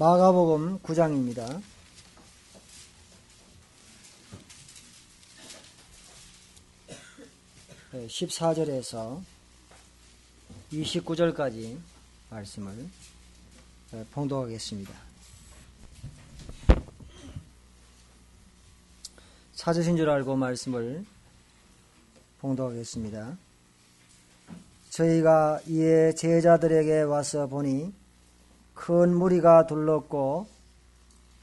마가복음 9장입니다. 14절에서 29절까지 말씀을 봉독하겠습니다. 찾으신 줄 알고 말씀을 봉독하겠습니다. 저희가 이에 제자들에게 와서 보니 큰 무리가 둘렀고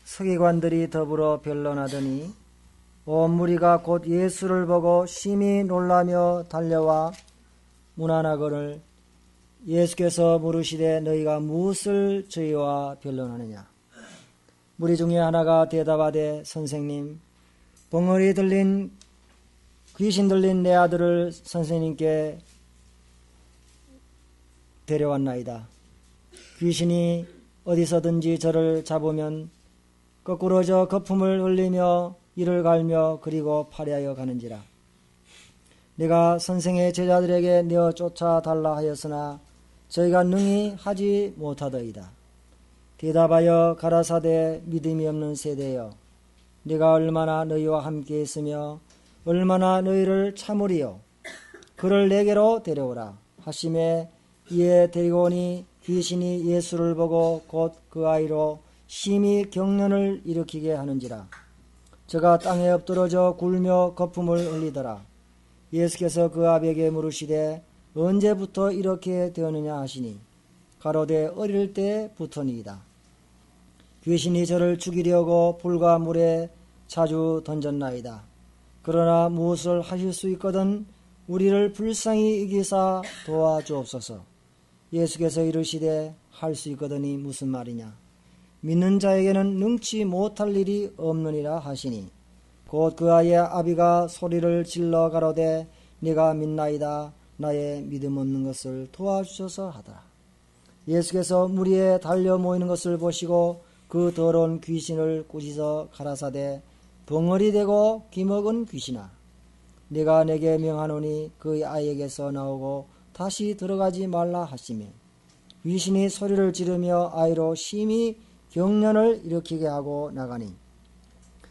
서기관들이 더불어 변론하더니 온 무리가 곧 예수를 보고 심히 놀라며 달려와 문안하거늘 예수께서 물으시되 너희가 무엇을 저희와 변론하느냐. 무리 중에 하나가 대답하되 선생님, 벙어리 들린 귀신 들린 내 아들을 선생님께 데려왔나이다. 귀신이 어디서든지 저를 잡으면 거꾸로 저 거품을 흘리며 이를 갈며 그리고 파리하여 가는지라. 내가 선생의 제자들에게 내어 쫓아달라 하였으나 저희가 능히 하지 못하더이다. 대답하여 가라사대 믿음이 없는 세대여, 내가 얼마나 너희와 함께 있으며 얼마나 너희를 참으리요. 그를 내게로 데려오라 하심에 이에 데리고 오니 귀신이 예수를 보고 곧 그 아이로 심히 경련을 일으키게 하는지라. 저가 땅에 엎드러져 굴며 거품을 흘리더라. 예수께서 그 아비에게 물으시되 언제부터 이렇게 되었느냐 하시니 가로되 어릴 때부터니이다. 귀신이 저를 죽이려고 불과 물에 자주 던졌나이다. 그러나 무엇을 하실 수 있거든 우리를 불쌍히 이기사 도와주옵소서. 예수께서 이르시되 할 수 있거든이 무슨 말이냐. 믿는 자에게는 능치 못할 일이 없느니라 하시니 곧 그 아이의 아비가 소리를 질러 가로되 네가 믿나이다. 나의 믿음 없는 것을 도와주셔서 하더라. 예수께서 무리에 달려 모이는 것을 보시고 그 더러운 귀신을 꾸짖어 가라사대 벙어리 되고 기먹은 귀신아, 네가 내게 명하노니 그 아이에게서 나오고 다시 들어가지 말라 하시며 귀신이 소리를 지르며 아이로 심히 경련을 일으키게 하고 나가니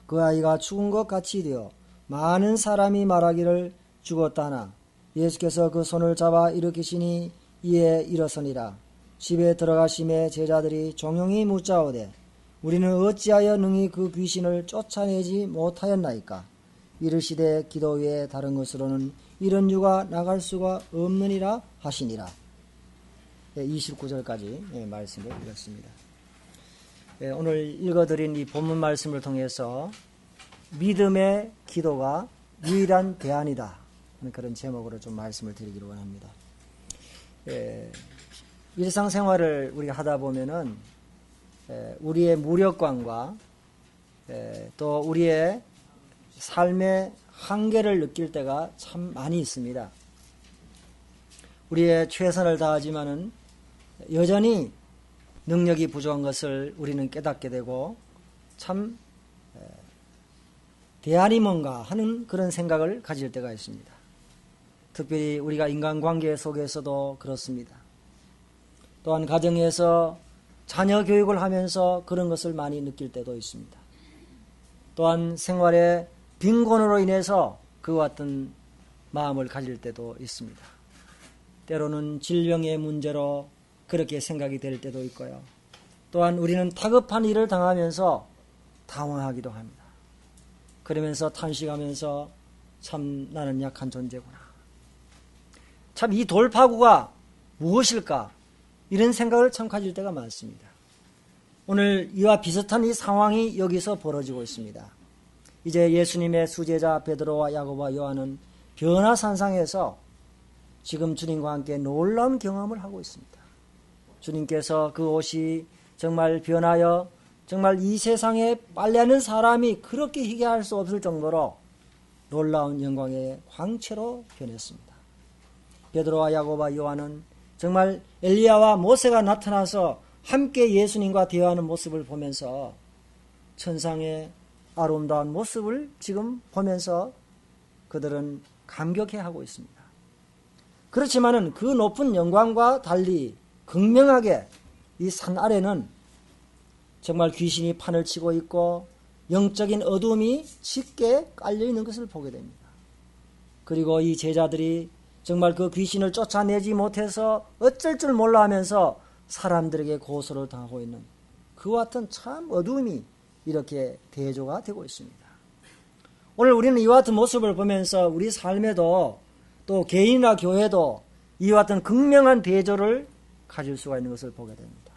그 아이가 죽은 것 같이 되어 많은 사람이 말하기를 죽었다 하나 예수께서 그 손을 잡아 일으키시니 이에 일어서니라. 집에 들어가심에 제자들이 종용이 묻자오되 우리는 어찌하여 능히 그 귀신을 쫓아내지 못하였나이까. 이르시되 기도 외에 다른 것으로는 이런 유가 나갈 수가 없느니라 하시니라. 29절까지 말씀을 읽었습니다. 오늘 읽어드린 이 본문 말씀을 통해서 믿음의 기도가 유일한 대안이다, 그런 제목으로 좀 말씀을 드리기를 원합니다. 일상생활을 우리가 하다 보면은 우리의 무력감과 또 우리의 삶의 한계를 느낄 때가 참 많이 있습니다. 우리의 최선을 다하지만은 여전히 능력이 부족한 것을 우리는 깨닫게 되고 참 대안이 뭔가 하는 그런 생각을 가질 때가 있습니다. 특별히 우리가 인간관계 속에서도 그렇습니다. 또한 가정에서 자녀 교육을 하면서 그런 것을 많이 느낄 때도 있습니다. 또한 생활의 빈곤으로 인해서 그와 같은 마음을 가질 때도 있습니다. 때로는 질병의 문제로 그렇게 생각이 될 때도 있고요. 또한 우리는 다급한 일을 당하면서 당황하기도 합니다. 그러면서 탄식하면서 참 나는 약한 존재구나. 참 이 돌파구가 무엇일까? 이런 생각을 참 가질 때가 많습니다. 오늘 이와 비슷한 이 상황이 여기서 벌어지고 있습니다. 이제 예수님의 수제자 베드로와 야고보와 요한은 변화산상에서 지금 주님과 함께 놀라운 경험을 하고 있습니다. 주님께서 그 옷이 정말 변하여 정말 이 세상에 빨래하는 사람이 그렇게 희귀할 수 없을 정도로 놀라운 영광의 광채로 변했습니다. 베드로와 야고보와 요한은 정말 엘리야와 모세가 나타나서 함께 예수님과 대화하는 모습을 보면서 천상의 아름다운 모습을 지금 보면서 그들은 감격해하고 있습니다. 그렇지만은 그 높은 영광과 달리 극명하게 이 산 아래는 정말 귀신이 판을 치고 있고 영적인 어둠이 짙게 깔려 있는 것을 보게 됩니다. 그리고 이 제자들이 정말 그 귀신을 쫓아내지 못해서 어쩔 줄 몰라 하면서 사람들에게 고소를 당하고 있는 그와 같은 참 어두움이 이렇게 대조가 되고 있습니다. 오늘 우리는 이와 같은 모습을 보면서 우리 삶에도 또 개인이나 교회도 이와 같은 극명한 대조를 가질 수가 있는 것을 보게 됩니다.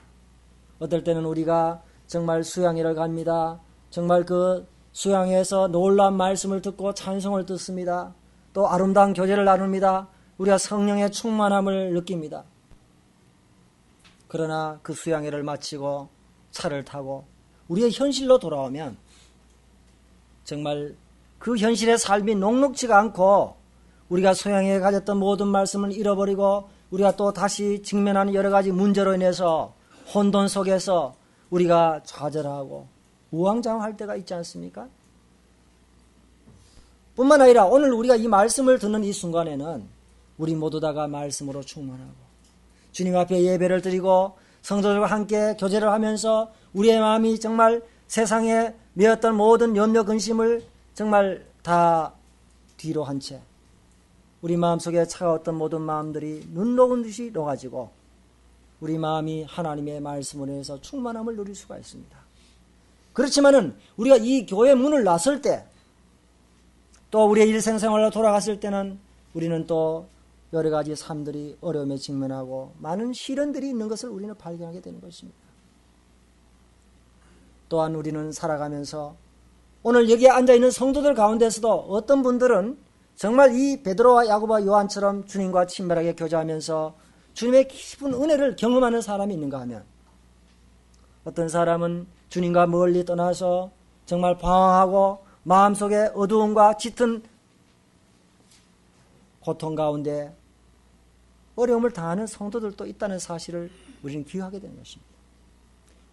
어떨 때는 우리가 정말 수양회를 갑니다. 정말 그 수양회에서 놀라운 말씀을 듣고 찬송을 듣습니다. 또 아름다운 교제를 나눕니다. 우리가 성령의 충만함을 느낍니다. 그러나 그 수양회를 마치고 차를 타고 우리의 현실로 돌아오면 정말 그 현실의 삶이 녹록지가 않고 우리가 수양회에 가졌던 모든 말씀을 잃어버리고 우리가 또 다시 직면하는 여러 가지 문제로 인해서 혼돈 속에서 우리가 좌절하고 우왕좌왕할 때가 있지 않습니까? 뿐만 아니라 오늘 우리가 이 말씀을 듣는 이 순간에는 우리 모두 다가 말씀으로 충만하고 주님 앞에 예배를 드리고 성도들과 함께 교제를 하면서 우리의 마음이 정말 세상에 메었던 모든 염려 근심을 정말 다 뒤로 한 채 우리 마음속에 차가웠던 모든 마음들이 눈 녹은 듯이 녹아지고 우리 마음이 하나님의 말씀으로 해서 충만함을 누릴 수가 있습니다. 그렇지만은 우리가 이 교회 문을 나설 때 또 우리의 일생생활로 돌아갔을 때는 우리는 또 여러 가지 삶들이 어려움에 직면하고 많은 시련들이 있는 것을 우리는 발견하게 되는 것입니다. 또한 우리는 살아가면서 오늘 여기에 앉아있는 성도들 가운데서도 어떤 분들은 정말 이 베드로와 야고보와 요한처럼 주님과 친밀하게 교제하면서 주님의 깊은 은혜를 경험하는 사람이 있는가 하면 어떤 사람은 주님과 멀리 떠나서 정말 방황하고 마음속에 어두움과 짙은 고통 가운데 어려움을 당하는 성도들도 있다는 사실을 우리는 기억하게 되는 것입니다.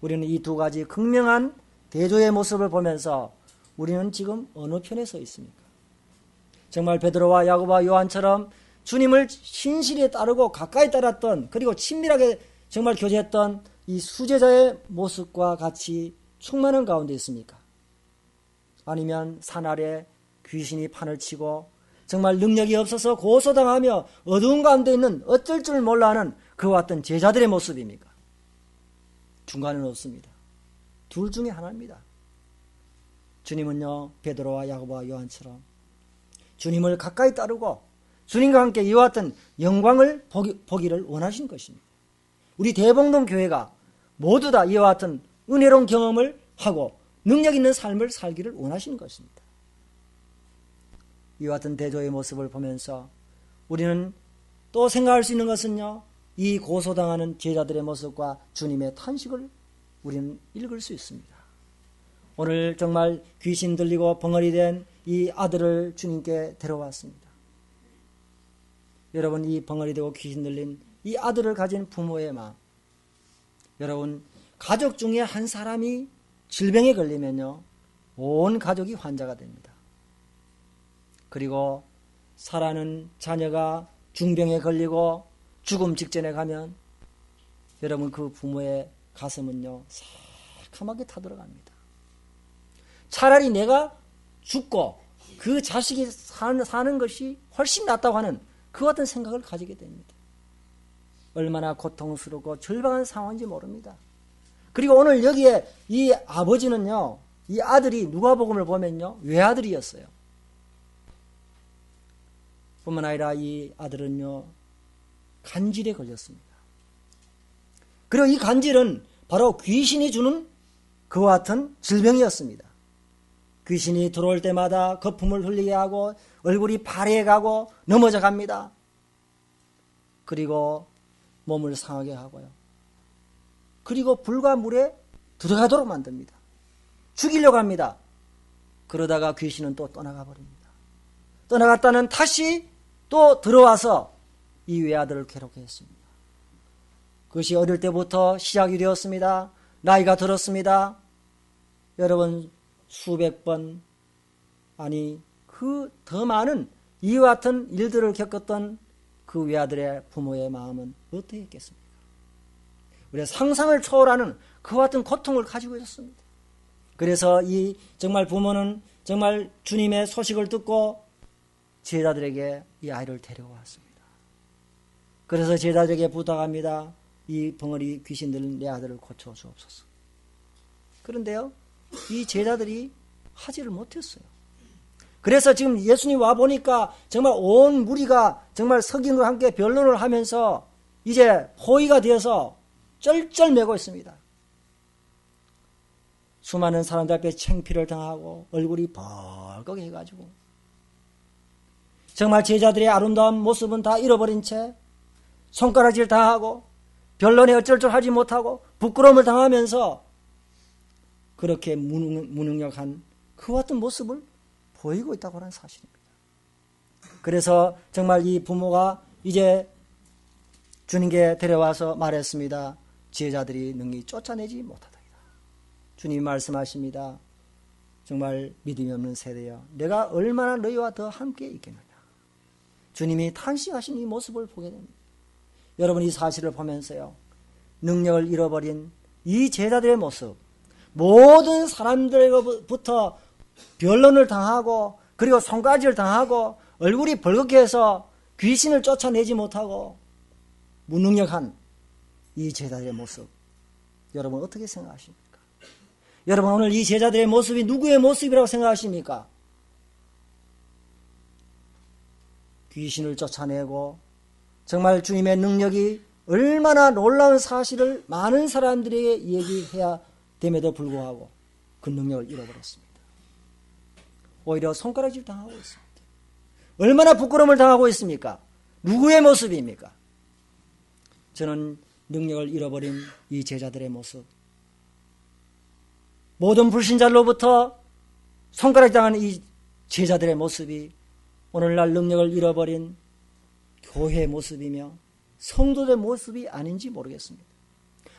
우리는 이 두 가지 극명한 대조의 모습을 보면서 우리는 지금 어느 편에 서 있습니까? 정말 베드로와 야고보와 요한처럼 주님을 신실히 따르고 가까이 따랐던 그리고 친밀하게 정말 교제했던 이 수제자의 모습과 같이 충만한 가운데 있습니까? 아니면 산 아래 귀신이 판을 치고 정말 능력이 없어서 고소당하며 어두운 가운데 있는 어쩔 줄 몰라 하는 그와 같은 제자들의 모습입니까? 중간은 없습니다. 둘 중에 하나입니다. 주님은요 베드로와 야고보와 요한처럼 주님을 가까이 따르고 주님과 함께 이와 같은 영광을 보기를 원하신 것입니다. 우리 대봉동 교회가 모두 다 이와 같은 은혜로운 경험을 하고 능력 있는 삶을 살기를 원하시는 것입니다. 이와 같은 대조의 모습을 보면서 우리는 또 생각할 수 있는 것은요, 이 고소당하는 제자들의 모습과 주님의 탄식을 우리는 읽을 수 있습니다. 오늘 정말 귀신 들리고 벙어리 된 이 아들을 주님께 데려왔습니다. 여러분, 이 벙어리 되고 귀신 들린 이 아들을 가진 부모의 마음, 여러분 가족 중에 한 사람이 질병에 걸리면요 온 가족이 환자가 됩니다. 그리고 사랑하는 자녀가 중병에 걸리고 죽음 직전에 가면 여러분 그 부모의 가슴은요 새카맣게 타들어갑니다. 차라리 내가 죽고 그 자식이 사는 것이 훨씬 낫다고 하는 그 같은 생각을 가지게 됩니다. 얼마나 고통스럽고 절박한 상황인지 모릅니다. 그리고 오늘 여기에 이 아버지는요, 이 아들이 누가복음을 보면요 외아들이었어요. 뿐만 아니라 이 아들은요 간질에 걸렸습니다. 그리고 이 간질은 바로 귀신이 주는 그와 같은 질병이었습니다. 귀신이 들어올 때마다 거품을 흘리게 하고 얼굴이 파래가고 넘어져 갑니다. 그리고 몸을 상하게 하고요. 그리고 불과 물에 들어가도록 만듭니다. 죽이려고 합니다. 그러다가 귀신은 또 떠나가 버립니다. 떠나갔다는 다시 또 들어와서 이 외아들을 괴롭게 했습니다. 그것이 어릴 때부터 시작이 되었습니다. 나이가 들었습니다. 여러분 수백 번 아니 그 더 많은 이와 같은 일들을 겪었던 그 외아들의 부모의 마음은 어떻게 했겠습니까? 우리의 상상을 초월하는 그와 같은 고통을 가지고 있었습니다. 그래서 이 정말 부모는 정말 주님의 소식을 듣고 제자들에게 이 아이를 데려왔습니다. 그래서 제자들에게 부탁합니다. 이 벙어리 귀신 들린 내 아들을 고쳐 주옵소서. 그런데요, 이 제자들이 하지를 못했어요. 그래서 지금 예수님 와 보니까 정말 온 무리가 정말 석인과 함께 변론을 하면서 이제 호의가 되어서 쩔쩔매고 있습니다. 수많은 사람들 앞에 창피를 당하고 얼굴이 벌겋게 해가지고 정말 제자들의 아름다운 모습은 다 잃어버린 채 손가락질 당하고 변론에 어쩔 줄 하지 못하고 부끄러움을 당하면서 그렇게 무능력한 그와 같은 모습을 보이고 있다고 하는 사실입니다. 그래서 정말 이 부모가 이제 주님께 데려와서 말했습니다. 제자들이 능히 쫓아내지 못하다이다. 주님이 말씀하십니다. 정말 믿음이 없는 세대여, 내가 얼마나 너희와 더 함께 있겠느냐. 주님이 탄식하신 이 모습을 보게 됩니다. 여러분, 이 사실을 보면서요, 능력을 잃어버린 이 제자들의 모습, 모든 사람들로부터 변론을 당하고 그리고 손가락질 당하고 얼굴이 벌겋게 해서 귀신을 쫓아내지 못하고 무능력한 이 제자들의 모습, 여러분 어떻게 생각하십니까? 여러분, 오늘 이 제자들의 모습이 누구의 모습이라고 생각하십니까? 귀신을 쫓아내고 정말 주님의 능력이 얼마나 놀라운 사실을 많은 사람들에게 얘기해야 됨에도 불구하고 그 능력을 잃어버렸습니다. 오히려 손가락질 당하고 있습니다. 얼마나 부끄러움을 당하고 있습니까? 누구의 모습입니까? 저는 능력을 잃어버린 이 제자들의 모습, 모든 불신자로부터 손가락 당하는 이 제자들의 모습이 오늘날 능력을 잃어버린 교회의 모습이며 성도들의 모습이 아닌지 모르겠습니다.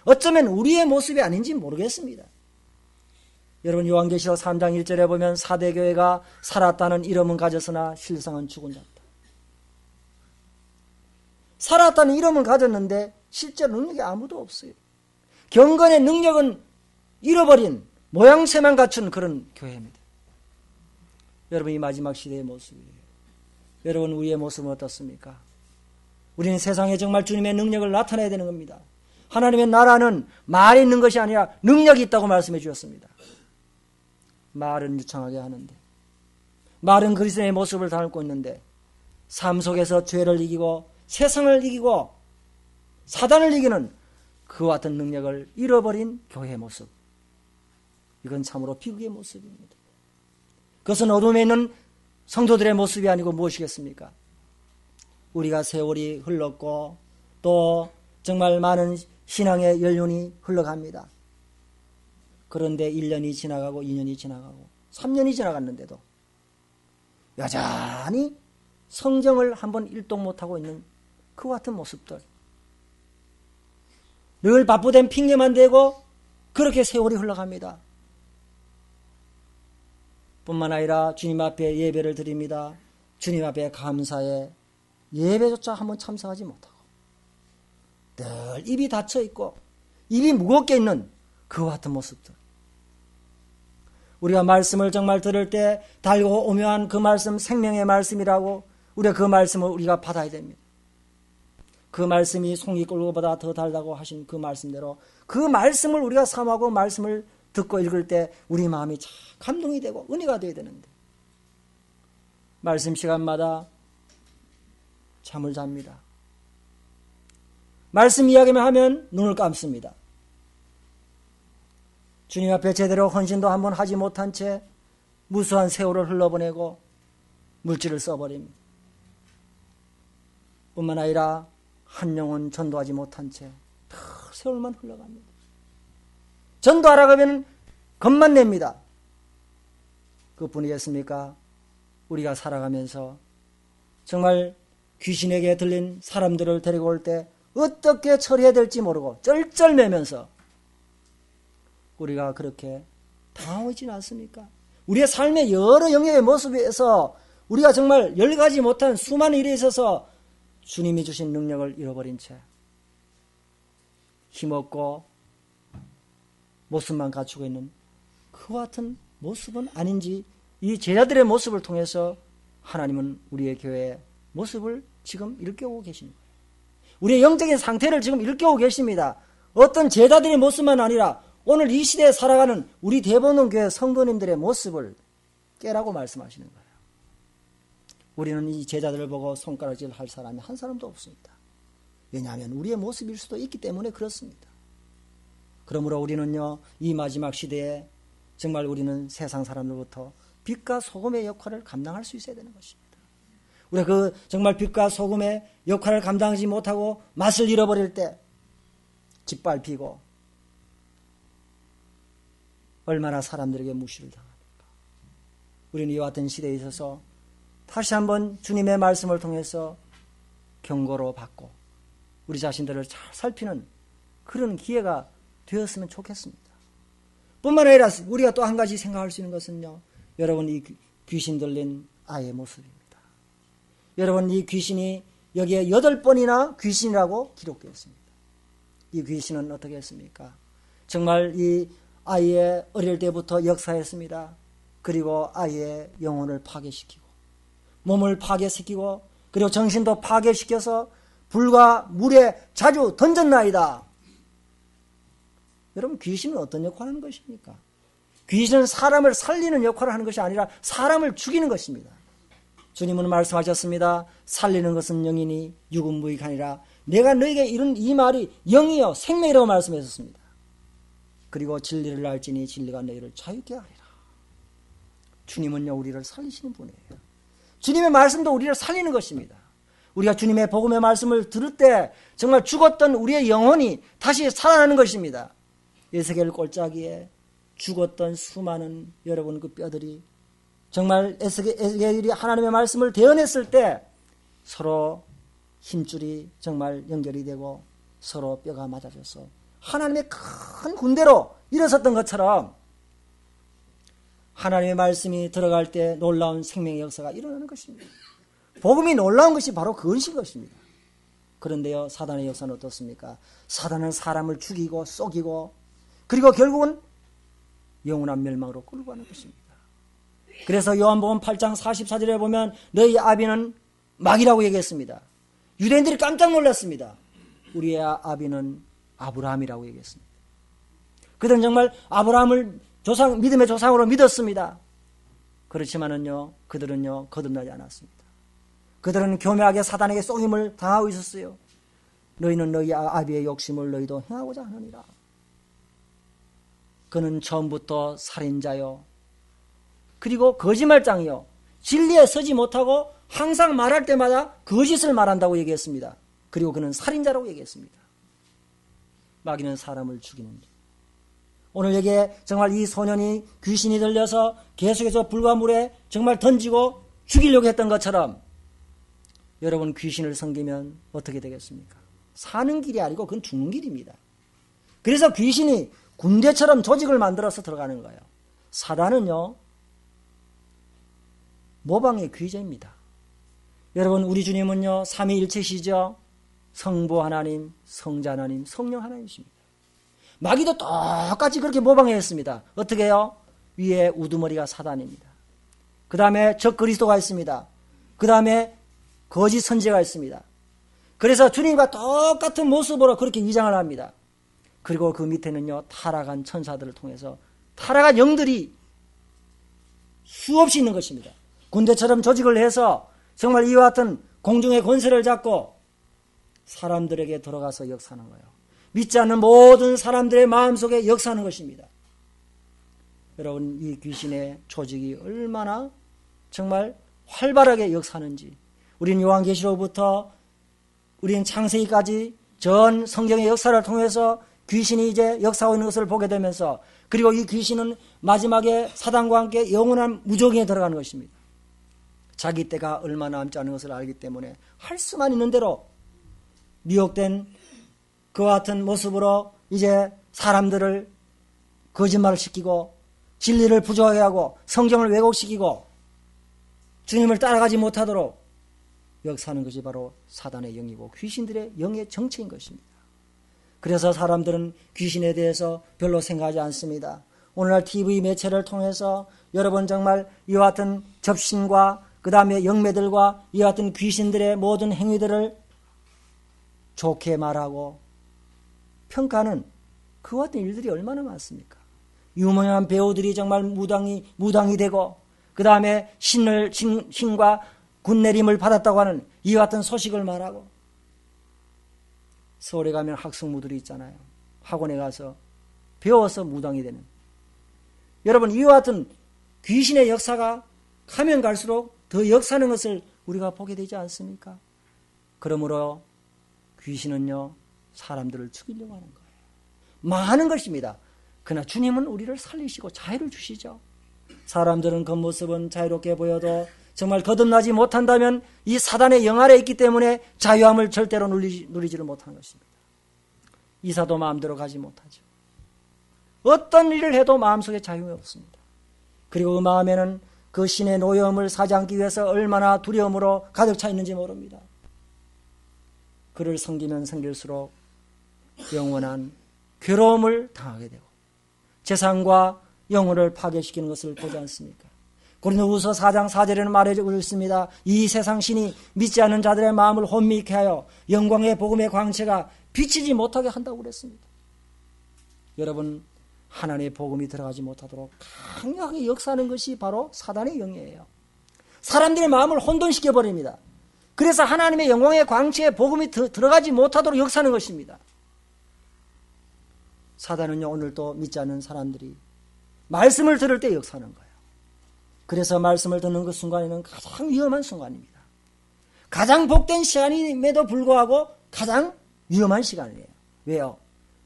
어쩌면 우리의 모습이 아닌지 모르겠습니다. 여러분, 요한계시록 3장 1절에 보면 사대교회가 살았다는 이름은 가졌으나 실상은 죽은 자다. 살았다는 이름은 가졌는데 실제 능력이 아무도 없어요. 경건의 능력은 잃어버린 모양새만 갖춘 그런 교회입니다. 여러분, 이 마지막 시대의 모습이에요. 여러분, 우리의 모습은 어떻습니까? 우리는 세상에 정말 주님의 능력을 나타내야 되는 겁니다. 하나님의 나라는 말이 있는 것이 아니라 능력이 있다고 말씀해 주셨습니다. 말은 유창하게 하는데, 말은 그리스도의 모습을 담고 있는데, 삶 속에서 죄를 이기고 세상을 이기고 사단을 이기는 그와 같은 능력을 잃어버린 교회의 모습, 이건 참으로 비극의 모습입니다. 그것은 어둠에 있는 성도들의 모습이 아니고 무엇이겠습니까? 우리가 세월이 흘렀고 또 정말 많은 신앙의 연륜이 흘러갑니다. 그런데 1년이 지나가고 2년이 지나가고 3년이 지나갔는데도 여전히 성경을 한번 일독 못하고 있는 그와 같은 모습들, 늘 바쁘된 핑계만 대고 그렇게 세월이 흘러갑니다. 뿐만 아니라 주님 앞에 예배를 드립니다. 주님 앞에 감사에 예배조차 한번 참석하지 못하고 늘 입이 닫혀 있고 입이 무겁게 있는 그와 같은 모습들. 우리가 말씀을 정말 들을 때 달고 오묘한 그 말씀, 생명의 말씀이라고 우리가 그 말씀을 우리가 받아야 됩니다. 그 말씀이 송이 꿀보다 더 달다고 하신 그 말씀대로 그 말씀을 우리가 삼하고 말씀을 듣고 읽을 때 우리 마음이 참 감동이 되고 은혜가 되어야 되는데 말씀 시간마다 잠을 잡니다. 말씀 이야기만 하면 눈을 감습니다. 주님 앞에 제대로 헌신도 한번 하지 못한 채 무수한 세월을 흘러보내고 물질을 써버립니다. 뿐만 아니라 한 영혼 전도하지 못한 채 더 세월만 흘러갑니다. 전도하라고 하면 겁만 냅니다. 그뿐이겠습니까? 우리가 살아가면서 정말 귀신에게 들린 사람들을 데리고 올 때 어떻게 처리해야 될지 모르고 쩔쩔매면서 우리가 그렇게 당황하지는 않습니까? 우리의 삶의 여러 영역의 모습에서 우리가 정말 열가지 못한 수많은 일에 있어서 주님이 주신 능력을 잃어버린 채 힘없고 모습만 갖추고 있는 그와 같은 모습은 아닌지 이 제자들의 모습을 통해서 하나님은 우리의 교회의 모습을 지금 일깨우고 계십니다. 우리의 영적인 상태를 지금 일깨우고 계십니다. 어떤 제자들의 모습만 아니라 오늘 이 시대에 살아가는 우리 대본원교회 성도님들의 모습을 깨라고 말씀하시는 거예요. 우리는 이 제자들을 보고 손가락질 할 사람이 한 사람도 없습니다. 왜냐하면 우리의 모습일 수도 있기 때문에 그렇습니다. 그러므로 우리는요, 이 마지막 시대에 정말 우리는 세상 사람들부터 빛과 소금의 역할을 감당할 수 있어야 되는 것입니다. 우리가 정말 빛과 소금의 역할을 감당하지 못하고 맛을 잃어버릴 때 짓밟히고 얼마나 사람들에게 무시를 당합니까? 우리는 이와 같은 시대에 있어서 다시 한번 주님의 말씀을 통해서 경고로 받고 우리 자신들을 잘 살피는 그런 기회가 되었으면 좋겠습니다. 뿐만 아니라 우리가 또 한 가지 생각할 수 있는 것은요, 여러분 이 귀신 들린 아이의 모습입니다. 여러분 이 귀신이 여기에 8번이나 귀신이라고 기록되었습니다. 이 귀신은 어떻게 했습니까? 정말 이 아이의 어릴 때부터 역사했습니다. 그리고 아이의 영혼을 파괴시키고 몸을 파괴시키고 그리고 정신도 파괴시켜서 불과 물에 자주 던졌나이다. 여러분 귀신은 어떤 역할을 하는 것입니까? 귀신은 사람을 살리는 역할을 하는 것이 아니라 사람을 죽이는 것입니다. 주님은 말씀하셨습니다. 살리는 것은 영이니 육은 무익하니라. 내가 너에게 이른 이 말이 영이요 생명이라고 말씀하셨습니다. 그리고 진리를 알지니 진리가 너희를 자유케 하리라. 주님은요 우리를 살리시는 분이에요. 주님의 말씀도 우리를 살리는 것입니다. 우리가 주님의 복음의 말씀을 들을 때 정말 죽었던 우리의 영혼이 다시 살아나는 것입니다. 에스겔 골짜기에 죽었던 수많은 여러분 그 뼈들이 정말 에스겔이 하나님의 말씀을 대언했을 때 서로 힘줄이 정말 연결이 되고 서로 뼈가 맞아져서 하나님의 큰 군대로 일어섰던 것처럼 하나님의 말씀이 들어갈 때 놀라운 생명의 역사가 일어나는 것입니다. 복음이 놀라운 것이 바로 그것인 것입니다. 그런데요, 사단의 역사는 어떻습니까? 사단은 사람을 죽이고 쏘기고 그리고 결국은 영원한 멸망으로 끌고 가는 것입니다. 그래서 요한복음 8장 44절에 보면 너희 아비는 마귀라고 얘기했습니다. 유대인들이 깜짝 놀랐습니다. 우리의 아비는 아브라함이라고 얘기했습니다. 그들은 정말 아브라함을 믿음의 조상으로 믿었습니다. 그렇지만은요, 그들은요, 거듭나지 않았습니다. 그들은 교묘하게 사단에게 쏘임을 당하고 있었어요. 너희는 너희 아비의 욕심을 너희도 행하고자 하느니라. 그는 처음부터 살인자요, 그리고 거짓말장이요, 진리에 서지 못하고 항상 말할 때마다 거짓을 말한다고 얘기했습니다. 그리고 그는 살인자라고 얘기했습니다. 마귀는 사람을 죽이는 자. 오늘 여기에 정말 이 소년이 귀신이 들려서 계속해서 불과 물에 정말 던지고 죽이려고 했던 것처럼 여러분 귀신을 섬기면 어떻게 되겠습니까? 사는 길이 아니고 그건 죽는 길입니다. 그래서 귀신이 군대처럼 조직을 만들어서 들어가는 거예요. 사단은요, 모방의 귀재입니다. 여러분 우리 주님은요 삼위일체시죠. 성부 하나님, 성자 하나님, 성령 하나님이십니다. 마귀도 똑같이 그렇게 모방했습니다. 어떻게 해요? 위에 우두머리가 사단입니다. 그 다음에 적그리스도가 있습니다. 그 다음에 거짓 선지자가 있습니다. 그래서 주님과 똑같은 모습으로 그렇게 위장을 합니다. 그리고 그 밑에는요 타락한 천사들을 통해서 타락한 영들이 수없이 있는 것입니다. 군대처럼 조직을 해서 정말 이와 같은 공중의 권세를 잡고 사람들에게 들어가서 역사하는 거예요. 믿지 않는 모든 사람들의 마음속에 역사하는 것입니다. 여러분 이 귀신의 조직이 얼마나 정말 활발하게 역사하는지 우리는 요한계시록부터 우리는 창세기까지 전 성경의 역사를 통해서 귀신이 이제 역사하고 있는 것을 보게 되면서 그리고 이 귀신은 마지막에 사단과 함께 영원한 무저기에 들어가는 것입니다. 자기 때가 얼마 남지 않은 것을 알기 때문에 할 수만 있는 대로 미혹된 그와 같은 모습으로 이제 사람들을 거짓말을 시키고 진리를 부정하게 하고 성경을 왜곡시키고 주님을 따라가지 못하도록 역사하는 것이 바로 사단의 영이고 귀신들의 영의 정체인 것입니다. 그래서 사람들은 귀신에 대해서 별로 생각하지 않습니다. 오늘날 TV 매체를 통해서 여러분 정말 이와 같은 접신과 그 다음에 영매들과 이와 같은 귀신들의 모든 행위들을 좋게 말하고 평가하는 그와 같은 일들이 얼마나 많습니까? 유명한 배우들이 정말 무당이 되고 그 다음에 신과 군내림을 받았다고 하는 이와 같은 소식을 말하고 서울에 가면 학생부들이 있잖아요. 학원에 가서 배워서 무당이 되는. 여러분 이와 같은 귀신의 역사가 가면 갈수록 더 역사하는 것을 우리가 보게 되지 않습니까? 그러므로 귀신은요 사람들을 죽이려고 하는 거예요. 많은 것입니다. 그러나 주님은 우리를 살리시고 자유를 주시죠. 사람들은 겉모습은 자유롭게 보여도 정말 거듭나지 못한다면 이 사단의 영 아래에 있기 때문에 자유함을 절대로 누리지를 못하는 것입니다. 이사도 마음대로 가지 못하죠. 어떤 일을 해도 마음속에 자유가 없습니다. 그리고 그 마음에는 그 신의 노여움을 사지 않기 위해서 얼마나 두려움으로 가득 차 있는지 모릅니다. 그를 섬기면 섬길수록 영원한 괴로움을 당하게 되고 재산과 영혼을 파괴시키는 것을 보지 않습니까? 고린도후서 4장 4절에는 말해주고 있습니다. 이 세상 신이 믿지 않는 자들의 마음을 혼미케 하여 영광의 복음의 광채가 비치지 못하게 한다고 그랬습니다. 여러분 하나님의 복음이 들어가지 못하도록 강력하게 역사하는 것이 바로 사단의 영이에요. 사람들의 마음을 혼돈시켜버립니다. 그래서 하나님의 영광의 광채에 복음이 들어가지 못하도록 역사하는 것입니다. 사단은요 오늘도 믿지 않는 사람들이 말씀을 들을 때 역사하는 거예요. 그래서 말씀을 듣는 그 순간에는 가장 위험한 순간입니다. 가장 복된 시간임에도 불구하고 가장 위험한 시간이에요. 왜요?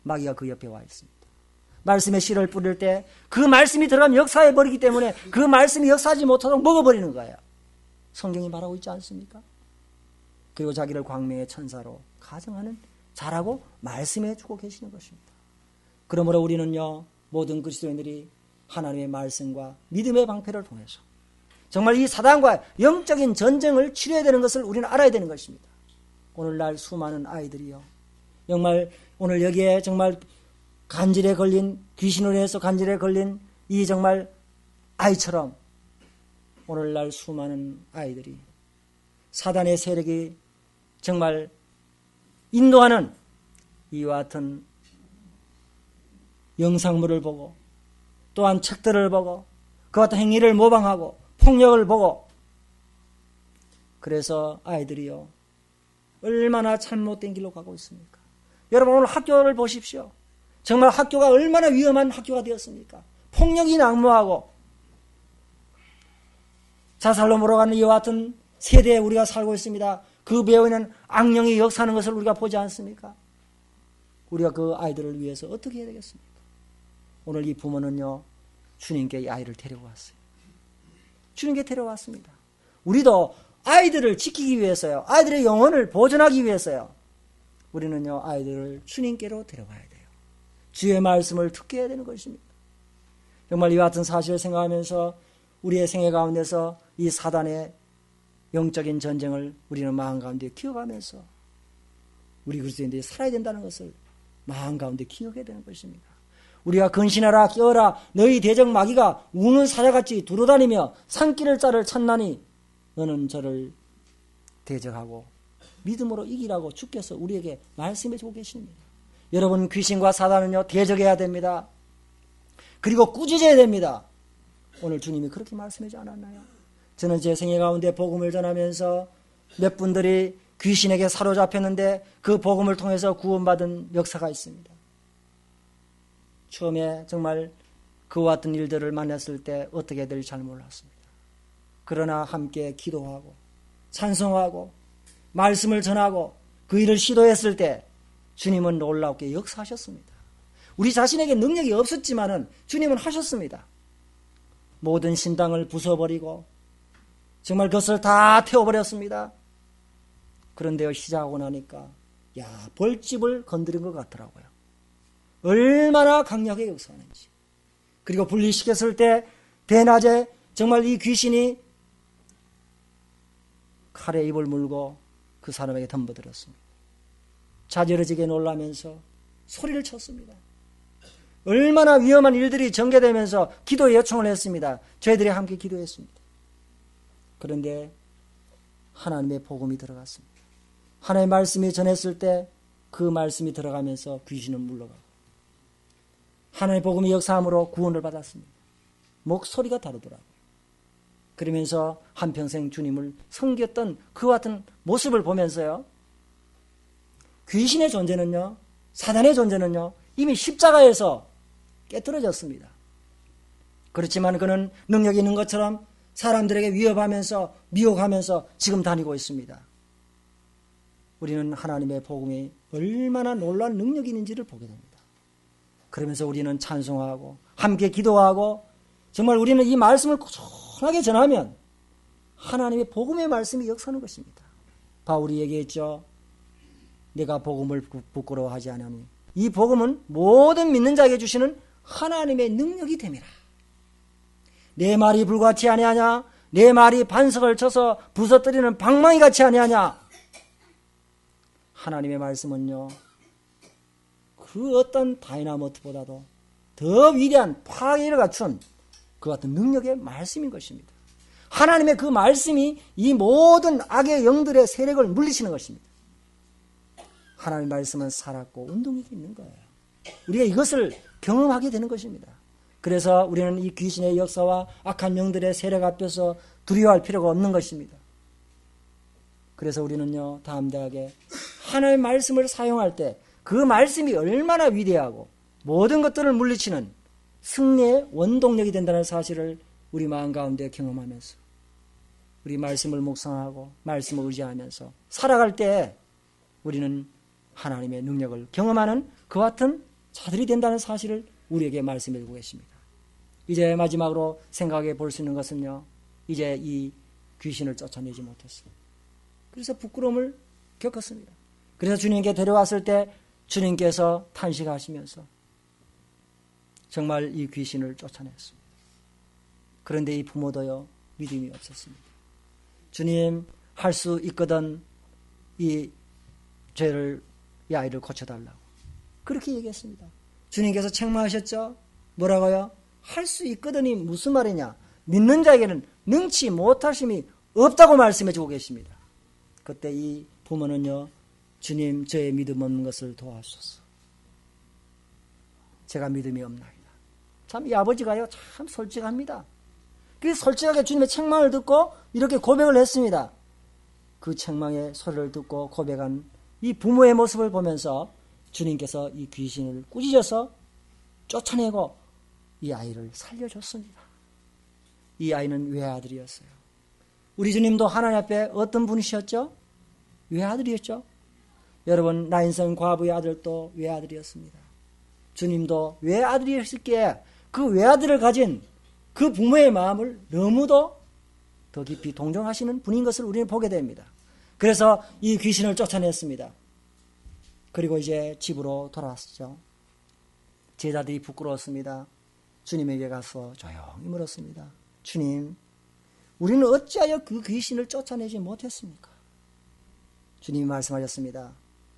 마귀가 그 옆에 와 있습니다. 말씀의 씨를 뿌릴 때 그 말씀이 들어가면 역사해버리기 때문에 그 말씀이 역사하지 못하도록 먹어버리는 거예요. 성경이 말하고 있지 않습니까? 그리고 자기를 광명의 천사로 가정하는 자라고 말씀해 주고 계시는 것입니다. 그러므로 우리는요 모든 그리스도인들이 하나님의 말씀과 믿음의 방패를 통해서 정말 이 사단과 영적인 전쟁을 치러야 되는 것을 우리는 알아야 되는 것입니다. 오늘날 수많은 아이들이요 정말 오늘 여기에 정말 간질에 걸린 귀신으로 해서 간질에 걸린 이 정말 아이처럼 오늘날 수많은 아이들이 사단의 세력이 정말 인도하는 이와 같은 영상물을 보고 또한 책들을 보고 그 같은 행위를 모방하고 폭력을 보고 그래서 아이들이요 얼마나 잘못된 길로 가고 있습니까? 여러분 오늘 학교를 보십시오. 정말 학교가 얼마나 위험한 학교가 되었습니까? 폭력이 난무하고 자살로 몰아가는 이와 같은 세대에 우리가 살고 있습니다. 그 배후에는 악령이 역사하는 것을 우리가 보지 않습니까? 우리가 그 아이들을 위해서 어떻게 해야 되겠습니까? 오늘 이 부모는요 주님께 이 아이를 데려왔어요. 주님께 데려왔습니다. 우리도 아이들을 지키기 위해서요 아이들의 영혼을 보존하기 위해서요 우리는요 아이들을 주님께로 데려가야 돼요. 주의 말씀을 듣게 해야 되는 것입니다. 정말 이와 같은 사실을 생각하면서 우리의 생애 가운데서 이 사단의 영적인 전쟁을 우리는 마음 가운데 기억하면서 우리 그리스도인들이 살아야 된다는 것을 마음 가운데 기억해야 되는 것입니다. 우리가 근신하라 깨어라 너희 대적 마귀가 우는 사자같이 두루다니며 산길을 자를 찾나니 너는 저를 대적하고 믿음으로 이기라고 주께서 우리에게 말씀해 주고 계십니다. 여러분 귀신과 사단은요 대적해야 됩니다. 그리고 꾸짖어야 됩니다. 오늘 주님이 그렇게 말씀해 주지 않았나요? 저는 제 생애 가운데 복음을 전하면서 몇 분들이 귀신에게 사로잡혔는데 그 복음을 통해서 구원받은 역사가 있습니다. 처음에 정말 그와 같은 일들을 만났을 때 어떻게 해야 될지 잘 몰랐습니다. 그러나 함께 기도하고 찬송하고 말씀을 전하고 그 일을 시도했을 때 주님은 놀랍게 역사하셨습니다. 우리 자신에게 능력이 없었지만은 주님은 하셨습니다. 모든 신당을 부숴버리고 정말 그것을 다 태워버렸습니다. 그런데요 시작하고 나니까 벌집을 건드린 것 같더라고요. 얼마나 강력하게 역사하는지. 그리고 분리시켰을 때 대낮에 정말 이 귀신이 칼에 입을 물고 그 사람에게 덤벼들었습니다. 자지러지게 놀라면서 소리를 쳤습니다. 얼마나 위험한 일들이 전개되면서 기도 요청을 했습니다. 저희들이 함께 기도했습니다. 그런데 하나님의 복음이 들어갔습니다. 하나님의 말씀이 전했을 때 그 말씀이 들어가면서 귀신은 물러가고 하나님의 복음이 역사함으로 구원을 받았습니다. 목소리가 다르더라고요. 그러면서 한평생 주님을 섬겼던 그 같은 모습을 보면서요. 귀신의 존재는요. 사단의 존재는요. 이미 십자가에서 깨뜨려졌습니다. 그렇지만 그는 능력이 있는 것처럼 사람들에게 위협하면서 미혹하면서 지금 다니고 있습니다. 우리는 하나님의 복음이 얼마나 놀라운 능력이 있는지를 보게 됩니다. 그러면서 우리는 찬송하고 함께 기도하고 정말 우리는 이 말씀을 꾸준하게 전하면 하나님의 복음의 말씀이 역사하는 것입니다. 바울이 얘기했죠. 내가 복음을 부끄러워하지 않으니 이 복음은 모든 믿는 자에게 주시는 하나님의 능력이 됨이라. 내 말이 불같이 아니하냐? 내 말이 반석을 쳐서 부서뜨리는 방망이 같이 아니하냐? 하나님의 말씀은요. 그 어떤 다이나모트보다도 더 위대한 파괴를 갖춘 그 같은 능력의 말씀인 것입니다. 하나님의 그 말씀이 이 모든 악의 영들의 세력을 물리치는 것입니다. 하나님의 말씀은 살았고 운동력이 있는 거예요. 우리가 이것을 경험하게 되는 것입니다. 그래서 우리는 이 귀신의 역사와 악한 영들의 세력 앞에서 두려워할 필요가 없는 것입니다. 그래서 우리는요, 담대하게 하나님의 말씀을 사용할 때 그 말씀이 얼마나 위대하고 모든 것들을 물리치는 승리의 원동력이 된다는 사실을 우리 마음 가운데 경험하면서 우리 말씀을 묵상하고 말씀을 의지하면서 살아갈 때 우리는 하나님의 능력을 경험하는 그 같은 자들이 된다는 사실을 우리에게 말씀해 주고 계십니다. 이제 마지막으로 생각해 볼 수 있는 것은요. 이제 이 귀신을 쫓아내지 못했어요. 그래서 부끄러움을 겪었습니다. 그래서 주님께 데려왔을 때 주님께서 탄식하시면서 정말 이 귀신을 쫓아냈습니다. 그런데 이 부모도요. 믿음이 없었습니다. 주님 할 수 있거든 이 죄를 이 아이를 고쳐달라고 그렇게 얘기했습니다. 주님께서 책망하셨죠. 뭐라고요? 할 수 있거든이 무슨 말이냐. 믿는 자에게는 능치 못하심이 없다고 말씀해 주고 계십니다. 그때 이 부모는요. 주님 저의 믿음 없는 것을 도와주소서. 제가 믿음이 없나이다. 참 이 아버지가요. 참 솔직합니다. 그 솔직하게 주님의 책망을 듣고 이렇게 고백을 했습니다. 그 책망의 소리를 듣고 고백한 이 부모의 모습을 보면서 주님께서 이 귀신을 꾸짖어서 쫓아내고 이 아이를 살려줬습니다. 이 아이는 외아들이었어요. 우리 주님도 하나님 앞에 어떤 분이셨죠? 외아들이었죠. 여러분 나인성 과부의 아들도 외아들이었습니다. 주님도 외아들이었기에 그 외아들을 가진 그 부모의 마음을 너무도 더 깊이 동정하시는 분인 것을 우리는 보게 됩니다. 그래서 이 귀신을 쫓아냈습니다. 그리고 이제 집으로 돌아왔죠. 제자들이 부끄러웠습니다. 주님에게 가서 조용히 물었습니다. 주님, 우리는 어찌하여 그 귀신을 쫓아내지 못했습니까? 주님이 말씀하셨습니다.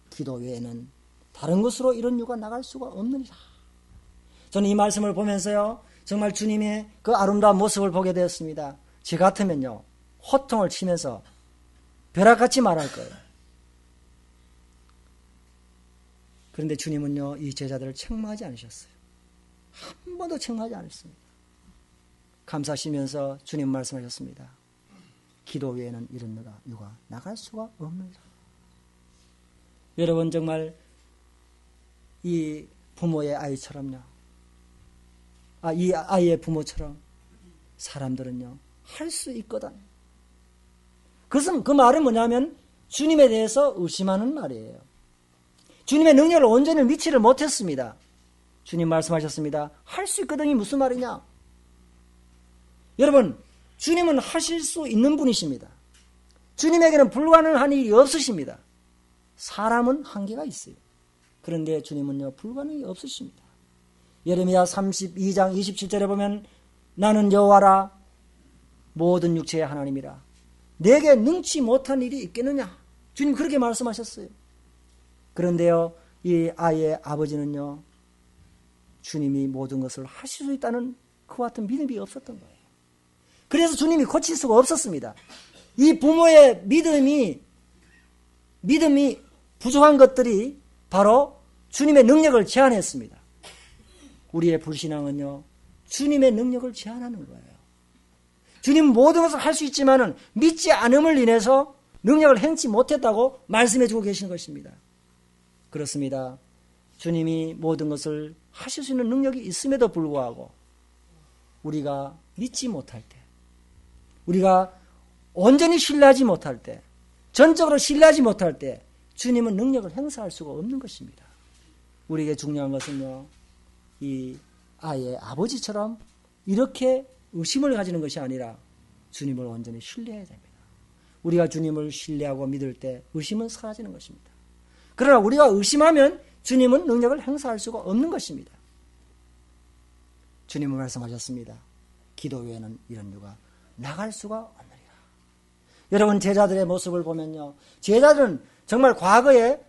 기도 외에는 다른 곳으로 이런 유가 나갈 수가 없느니라. 저는 이 말씀을 보면서요. 정말 주님의 그 아름다운 모습을 보게 되었습니다. 저 같으면요. 호통을 치면서 벼락같이 말할 거예요. 그런데 주님은요. 이 제자들을 책망하지 않으셨어요. 한 번도 책망하지 않았습니다. 감사하시면서 주님 말씀하셨습니다. 기도 외에는 이런 유가 나갈 수가 없느니라. 여러분 정말 이 부모의 아이처럼요. 이 아이의 부모처럼 사람들은요. 할 수 있거든. 그것은 그 말은 뭐냐면 주님에 대해서 의심하는 말이에요. 주님의 능력을 온전히 미치를 못했습니다. 주님 말씀하셨습니다. 할 수 있거든이 무슨 말이냐? 여러분 주님은 하실 수 있는 분이십니다. 주님에게는 불가능한 일이 없으십니다. 사람은 한계가 있어요. 그런데 주님은요 불가능이 없으십니다. 예레미야 32장 27절에 보면 나는 여호와라 모든 육체의 하나님이라 내게 능치 못한 일이 있겠느냐. 주님 그렇게 말씀하셨어요. 그런데요 이 아이의 아버지는요, 주님이 모든 것을 하실 수 있다는 그와 같은 믿음이 없었던 거예요. 그래서 주님이 고칠 수가 없었습니다. 이 부모의 믿음이 부족한 것들이 바로 주님의 능력을 제한했습니다. 우리의 불신앙은요, 주님의 능력을 제한하는 거예요. 주님은 모든 것을 할 수 있지만은 믿지 않음을 인해서 능력을 행치 못했다고 말씀해 주고 계시는 것입니다. 그렇습니다. 주님이 모든 것을 하실 수 있는 능력이 있음에도 불구하고 우리가 믿지 못할 때, 우리가 온전히 신뢰하지 못할 때, 전적으로 신뢰하지 못할 때 주님은 능력을 행사할 수가 없는 것입니다. 우리에게 중요한 것은요, 이 아이의 아버지처럼 이렇게 의심을 가지는 것이 아니라 주님을 온전히 신뢰해야 됩니다. 우리가 주님을 신뢰하고 믿을 때 의심은 사라지는 것입니다. 그러나 우리가 의심하면 주님은 능력을 행사할 수가 없는 것입니다. 주님은 말씀하셨습니다. 기도 외에는 이런 유가 나갈 수가 없느니라. 여러분, 제자들의 모습을 보면요, 제자들은 정말 과거에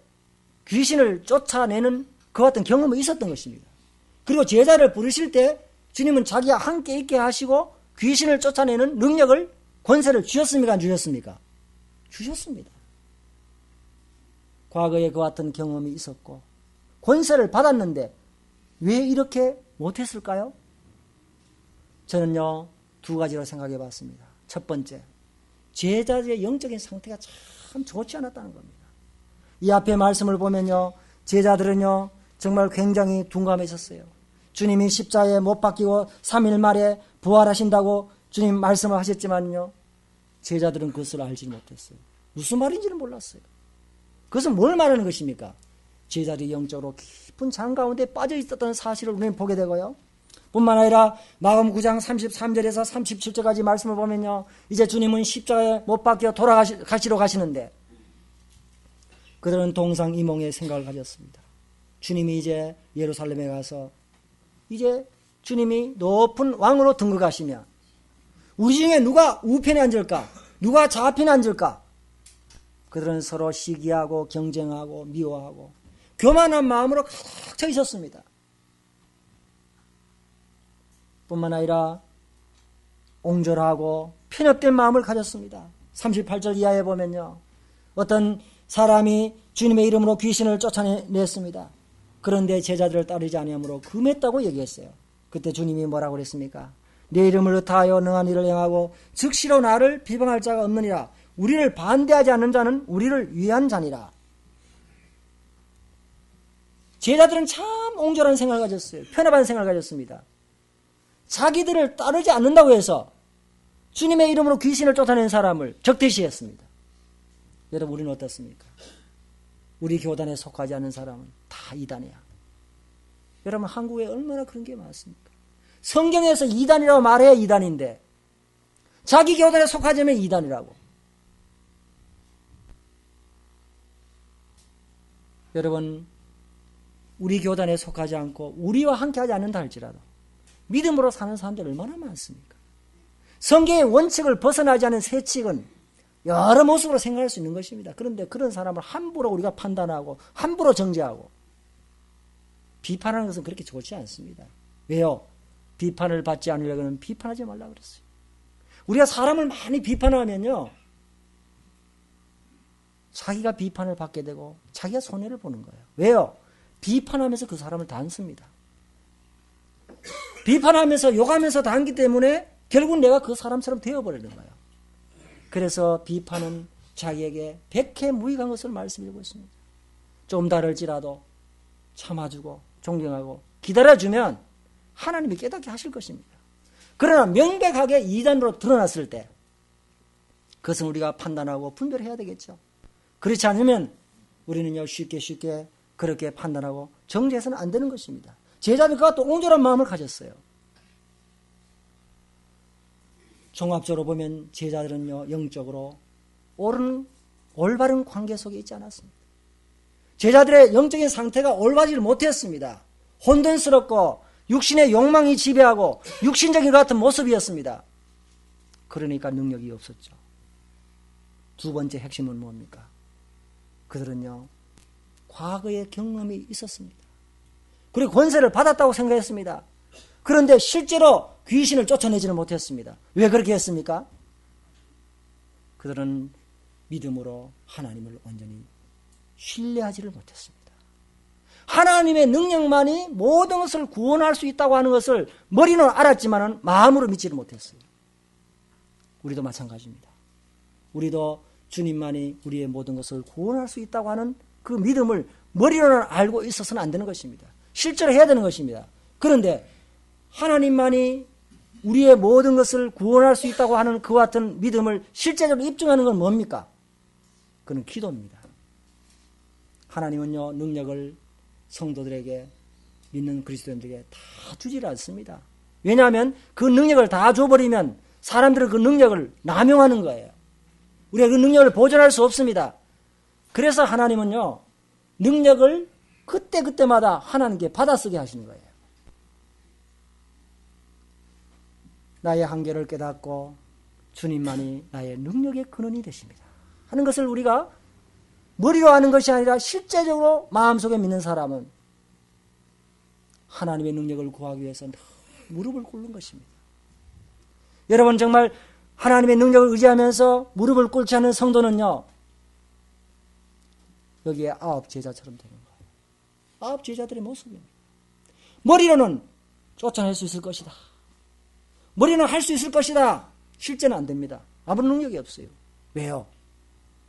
귀신을 쫓아내는 그 같은 경험이 있었던 것입니다. 그리고 제자를 부르실 때 주님은 자기와 함께 있게 하시고 귀신을 쫓아내는 능력을, 권세를 주셨습니까? 안 주셨습니까? 주셨습니다. 과거에 그 같은 경험이 있었고 권세를 받았는데 왜 이렇게 못했을까요? 저는요, 두 가지로 생각해 봤습니다. 첫 번째, 제자들의 영적인 상태가 참 좋지 않았다는 겁니다. 이 앞에 말씀을 보면요, 제자들은요 정말 굉장히 둔감했었어요. 주님이 십자가에 못 박히고 3일 만에 부활하신다고 주님 말씀을 하셨지만요, 제자들은 그것을 알지 못했어요. 무슨 말인지는 몰랐어요. 그것은 뭘 말하는 것입니까? 제자들이 영적으로 깊은 잠 가운데 빠져 있었던 사실을 우리는 보게 되고요, 뿐만 아니라 마가복음 9장 33절에서 37절까지 말씀을 보면요, 이제 주님은 십자가에 못 박혀 돌아가시러 가시는데 그들은 동상이몽의 생각을 가졌습니다. 주님이 이제 예루살렘에 가서 이제 주님이 높은 왕으로 등극하시면 우리 중에 누가 우편에 앉을까? 누가 좌편에 앉을까? 그들은 서로 시기하고 경쟁하고 미워하고 교만한 마음으로 가득 차 있었습니다. 뿐만 아니라 옹졸하고 편협된 마음을 가졌습니다. 38절 이하에 보면요, 어떤 사람이 주님의 이름으로 귀신을 쫓아냈습니다. 그런데 제자들을 따르지 아니하므로 금했다고 얘기했어요. 그때 주님이 뭐라고 그랬습니까? 내 이름을 의탁하여 능한 일을 행하고 즉시로 나를 비방할 자가 없느니라. 우리를 반대하지 않는 자는 우리를 위한 자니라. 제자들은 참 옹졸한 생각을 가졌어요. 편협한 생각을 가졌습니다. 자기들을 따르지 않는다고 해서 주님의 이름으로 귀신을 쫓아낸 사람을 적대시했습니다. 여러분, 우리는 어떻습니까? 우리 교단에 속하지 않는 사람은 다 이단이야. 여러분, 한국에 얼마나 그런 게 많습니까? 성경에서 이단이라고 말해야 이단인데 자기 교단에 속하지 않으면 이단이라고. 여러분, 우리 교단에 속하지 않고 우리와 함께하지 않는다 할지라도 믿음으로 사는 사람들 얼마나 많습니까? 성경의 원칙을 벗어나지 않은 세칙은 여러 모습으로 생각할 수 있는 것입니다. 그런데 그런 사람을 함부로 우리가 판단하고 함부로 정죄하고 비판하는 것은 그렇게 좋지 않습니다. 왜요? 비판을 받지 않으려고는 비판하지 말라고 그랬어요. 우리가 사람을 많이 비판하면요, 자기가 비판을 받게 되고 자기가 손해를 보는 거예요. 왜요? 비판하면서 그 사람을 단습니다. 비판하면서 욕하면서 단기 때문에 결국 내가 그 사람처럼 되어버리는 거예요. 그래서 비판은 자기에게 백해무익한 것을 말씀드리고 있습니다. 좀 다를지라도 참아주고 존경하고 기다려주면 하나님이 깨닫게 하실 것입니다. 그러나 명백하게 이단으로 드러났을 때 그것은 우리가 판단하고 분별해야 되겠죠. 그렇지 않으면 우리는요, 쉽게 그렇게 판단하고 정죄해서는 안 되는 것입니다. 제자들이 그와 또 옹졸한 마음을 가졌어요. 종합적으로 보면 제자들은요, 영적으로 올바른 관계 속에 있지 않았습니다. 제자들의 영적인 상태가 올바지를 못했습니다. 혼돈스럽고 육신의 욕망이 지배하고 육신적인 것 같은 모습이었습니다. 그러니까 능력이 없었죠. 두 번째 핵심은 뭡니까? 그들은요, 과거의 경험이 있었습니다. 그리고 권세를 받았다고 생각했습니다. 그런데 실제로 귀신을 쫓아내지는 못했습니다. 왜 그렇게 했습니까? 그들은 믿음으로 하나님을 온전히 신뢰하지를 못했습니다. 하나님의 능력만이 모든 것을 구원할 수 있다고 하는 것을 머리는 알았지만 마음으로 믿지를 못했어요. 우리도 마찬가지입니다. 우리도 주님만이 우리의 모든 것을 구원할 수 있다고 하는 그 믿음을 머리로는 알고 있어서는 안 되는 것입니다. 실제로 해야 되는 것입니다. 그런데 하나님만이 우리의 모든 것을 구원할 수 있다고 하는 그와 같은 믿음을 실제적으로 입증하는 건 뭡니까? 그건 기도입니다. 하나님은요, 능력을 성도들에게, 믿는 그리스도인들에게 다 주질 않습니다. 왜냐하면 그 능력을 다 줘버리면 사람들은 그 능력을 남용하는 거예요. 우리가 그 능력을 보존할 수 없습니다. 그래서 하나님은요, 능력을 그때그때마다 하나님께 받아쓰게 하시는 거예요. 나의 한계를 깨닫고 주님만이 나의 능력의 근원이 되십니다 하는 것을 우리가 머리로 아는 것이 아니라 실제적으로 마음속에 믿는 사람은 하나님의 능력을 구하기 위해서 무릎을 꿇는 것입니다. 여러분, 정말 하나님의 능력을 의지하면서 무릎을 꿇지 않는 성도는요, 여기에 9 제자처럼 되는 거예요. 9 제자들의 모습입니다. 머리로는 쫓아낼 수 있을 것이다. 머리는 할 수 있을 것이다. 실제는 안 됩니다. 아무런 능력이 없어요. 왜요?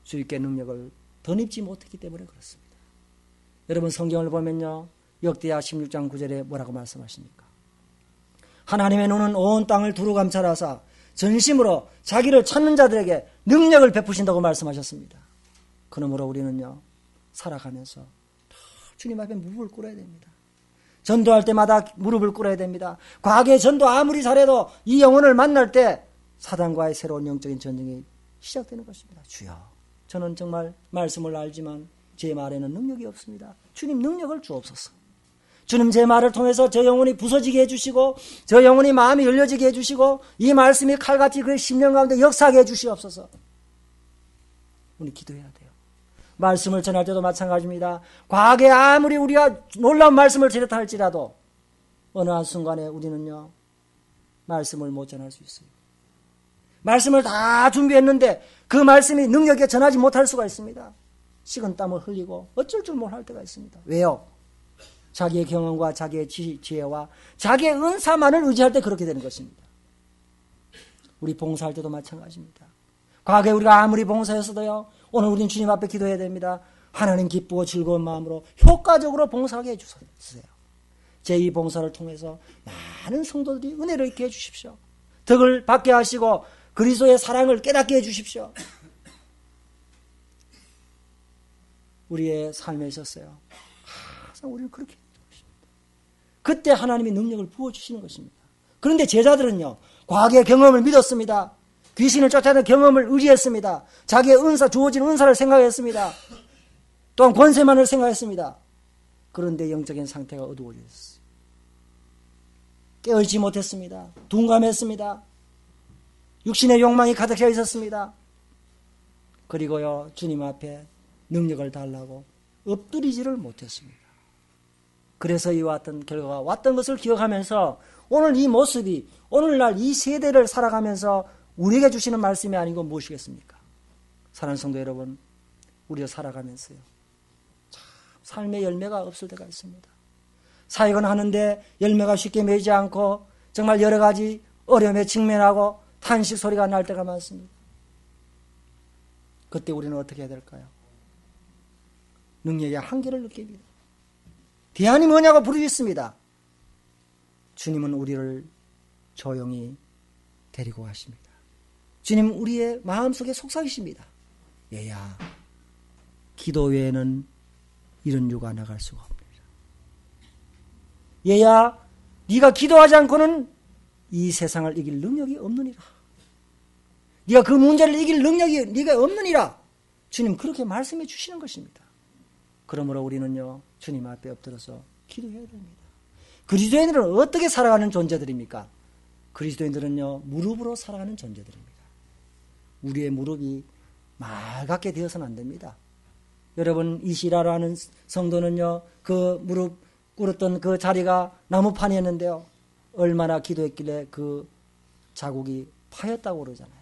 주님께 능력을 덧입지 못했기 때문에 그렇습니다. 여러분, 성경을 보면요, 역대하 16장 9절에 뭐라고 말씀하십니까? 하나님의 눈은 온 땅을 두루 감찰하사 전심으로 자기를 찾는 자들에게 능력을 베푸신다고 말씀하셨습니다. 그러므로 우리는요, 살아가면서 주님 앞에 무릎을 꿇어야 됩니다. 전도할 때마다 무릎을 꿇어야 됩니다. 과거에 전도 아무리 잘해도 이 영혼을 만날 때 사단과의 새로운 영적인 전쟁이 시작되는 것입니다. 주여, 저는 정말 말씀을 알지만 제 말에는 능력이 없습니다. 주님, 능력을 주옵소서. 주님, 제 말을 통해서 저 영혼이 부서지게 해주시고 저 영혼이 마음이 열려지게 해주시고 이 말씀이 칼같이 그 심령 가운데 역사하게 해주시옵소서. 우리 기도해야 돼요. 말씀을 전할 때도 마찬가지입니다. 과거에 아무리 우리가 놀라운 말씀을 드렸다 할지라도 어느 한순간에 우리는요, 말씀을 못 전할 수 있어요. 말씀을 다 준비했는데 그 말씀이 능력에 전하지 못할 수가 있습니다. 식은땀을 흘리고 어쩔 줄 모를 때가 있습니다. 왜요? 자기의 경험과 자기의 지혜와 자기의 은사만을 의지할 때 그렇게 되는 것입니다. 우리 봉사할 때도 마찬가지입니다. 과거에 우리가 아무리 봉사했어도요, 오늘 우리는 주님 앞에 기도해야 됩니다. 하나님 기쁘고 즐거운 마음으로 효과적으로 봉사하게 해주세요. 제 이 봉사를 통해서 많은 성도들이 은혜를 있게 해주십시오. 덕을 받게 하시고 그리스도의 사랑을 깨닫게 해주십시오. 우리의 삶에 있었어요. 항상 우리는 그렇게 해주는 것입니다. 그때 하나님이 능력을 부어주시는 것입니다. 그런데 제자들은요, 과거의 경험을 믿었습니다. 귀신을 쫓아내는 경험을 의지했습니다. 자기의 은사, 주어진 은사를 생각했습니다. 또한 권세만을 생각했습니다. 그런데 영적인 상태가 어두워졌어요. 깨어있지 못했습니다. 둔감했습니다. 육신의 욕망이 가득 차 있었습니다. 그리고요, 주님 앞에 능력을 달라고 엎드리지를 못했습니다. 그래서 이와 같은 결과가 왔던 것을 기억하면서 오늘 이 모습이 오늘날 이 세대를 살아가면서 우리에게 주시는 말씀이 아니고 무엇이겠습니까? 사랑하는 성도 여러분, 우리가 살아가면서요, 참 삶의 열매가 없을 때가 있습니다. 사역은 하는데 열매가 쉽게 맺지 않고 정말 여러 가지 어려움에 직면하고 탄식 소리가 날 때가 많습니다. 그때 우리는 어떻게 해야 될까요? 능력의 한계를 느낍니다. 대안이 뭐냐고 부르짖습니다. 주님은 우리를 조용히 데리고 가십니다. 주님 우리의 마음속에 속삭이십니다. 얘야, 기도 외에는 이런 유가 나갈 수가 없느니라. 얘야, 네가 기도하지 않고는 이 세상을 이길 능력이 없느니라. 네가 그 문제를 이길 능력이 네가 없느니라. 주님 그렇게 말씀해 주시는 것입니다. 그러므로 우리는요, 주님 앞에 엎드려서 기도해야 됩니다. 그리스도인들은 어떻게 살아가는 존재들입니까? 그리스도인들은요, 무릎으로 살아가는 존재들입니다. 우리의 무릎이 맑게 되어서는 안 됩니다. 여러분 이시라라는 성도는요, 그 무릎 꿇었던 그 자리가 나무판이었는데요, 얼마나 기도했길래 그 자국이 파였다고 그러잖아요.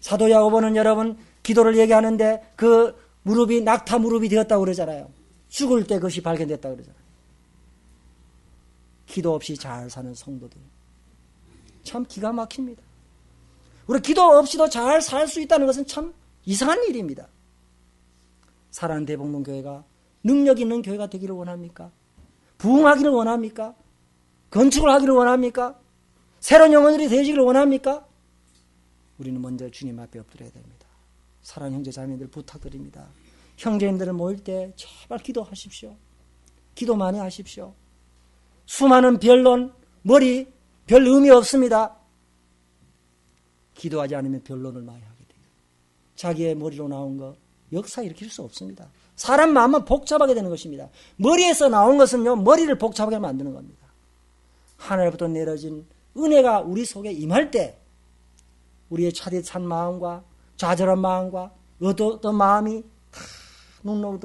사도 야고보는 여러분 기도를 얘기하는데 그 무릎이 낙타 무릎이 되었다고 그러잖아요. 죽을 때 그것이 발견됐다고 그러잖아요. 기도 없이 잘 사는 성도들 참 기가 막힙니다. 우리 기도 없이도 잘 살 수 있다는 것은 참 이상한 일입니다. 사랑하는 대복문교회가 능력 있는 교회가 되기를 원합니까? 부흥하기를 원합니까? 건축을 하기를 원합니까? 새로운 영혼들이 되시기를 원합니까? 우리는 먼저 주님 앞에 엎드려야 됩니다. 사랑하는 형제 자매들 부탁드립니다. 형제님들을 모일 때 제발 기도하십시오. 기도 많이 하십시오. 수많은 변론, 머리 별 의미 없습니다. 기도하지 않으면 변론을 많이 하게 돼요. 자기의 머리로 나온 거 역사 일으킬 수 없습니다. 사람 마음만 복잡하게 되는 것입니다. 머리에서 나온 것은요, 머리를 복잡하게 만드는 겁니다. 하늘부터 내려진 은혜가 우리 속에 임할 때 우리의 차디찬 마음과 좌절한 마음과 어두웠던 마음이 다 눈으로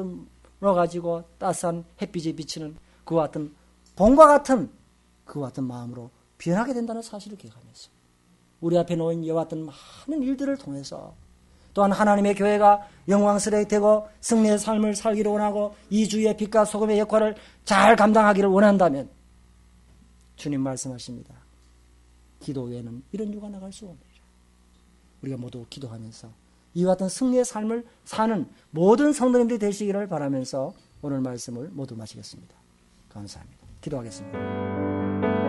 따스한 햇빛이 비치는 그와 같은 봄과 같은 그와 같은 마음으로 변하게 된다는 사실을 기억하면서 우리 앞에 놓인 이와 같은 많은 일들을 통해서 또한 하나님의 교회가 영광스럽게 되고 승리의 삶을 살기를 원하고 이 주의 빛과 소금의 역할을 잘 감당하기를 원한다면 주님 말씀하십니다. 기도 외에는 이런 유가 나갈 수 없느니라. 우리가 모두 기도하면서 이와 같은 승리의 삶을 사는 모든 성도님들이 되시기를 바라면서 오늘 말씀을 모두 마치겠습니다. 감사합니다. 기도하겠습니다.